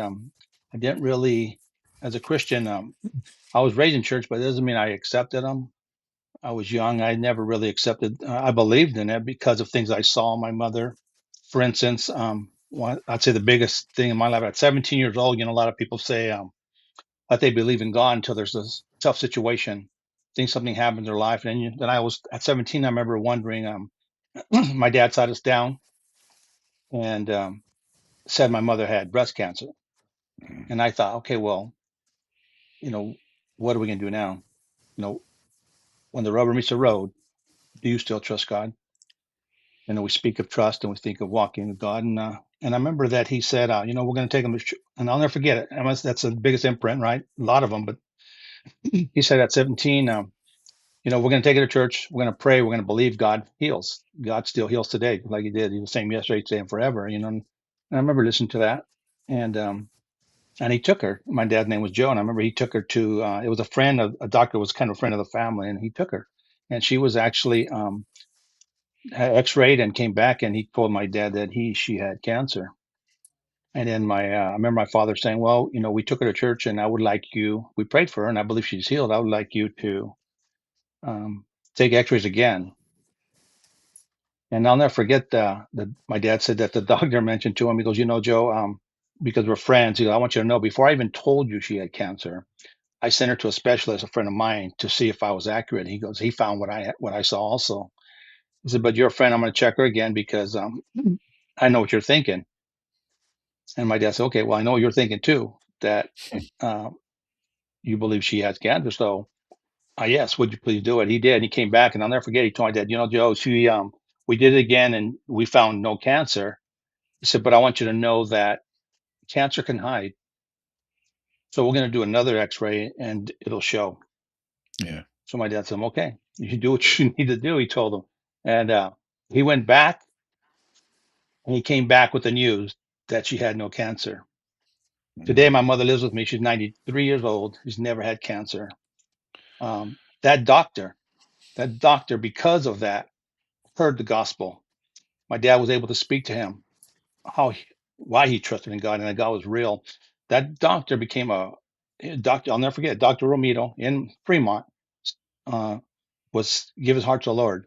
I didn't really, as a Christian, I was raised in church, but it doesn't mean I accepted them. I was young. I never really accepted. I believed in it because of things I saw in my mother. For instance, I'd say the biggest thing in my life at 17 years old, a lot of people say that they believe in God until there's a tough situation, think something happens in their life. And then I was at 17. I remember wondering. My dad sat us down and said my mother had breast cancer, Mm. and I thought, okay, well, you know, what are we gonna do now? You know, when the rubber meets the road, do you still trust God? We speak of trust and we think of walking with God. And I remember that he said, we're going to take them and I'll never forget it. That's the biggest imprint, right? A lot of them, but he said at 17, we're going to take it to church. We're going to pray. We're going to believe God heals. God still heals today, like he did. He was the same yesterday, today, and forever, And I remember listening to that. And, and he took her. My dad's name was Joe. And I remember he took her to, it was a friend, a doctor was kind of a friend of the family, and he took her. And she was actually, had x-rayed and came back, and he told my dad that she had cancer. And then I remember my father saying, well, we took her to church, and we prayed for her, and I believe she's healed. I would like you to take x-rays again. And I'll never forget my dad said that the doctor mentioned to him, he goes, Joe, because we're friends, he goes, I want you to know, before I even told you she had cancer, I sent her to a specialist, a friend of mine, to see if I was accurate. He goes, he found what I saw also. He said, but you're a friend, I'm going to check her again because I know what you're thinking. And my dad said, okay, well, I know you're thinking too, that uh, you believe she has cancer. So, yes, would you please do it? He did. And he came back, and I'll never forget. He told my dad, Joe, we did it again, and we found no cancer. He said, but I want you to know that cancer can hide. So we're going to do another X-ray, and it'll show. Yeah. So my dad said, okay, you do what you need to do. He told him, and he went back, and he came back with the news that she had no cancer. Today, Mm. my mother lives with me. She's 93 years old. She's never had cancer. Um, that doctor, because of that, heard the gospel. My dad was able to speak to him how why he trusted in God and that God was real. That doctor became a doctor. I'll never forget. Dr. Romito in Fremont uh, was give his heart to the Lord.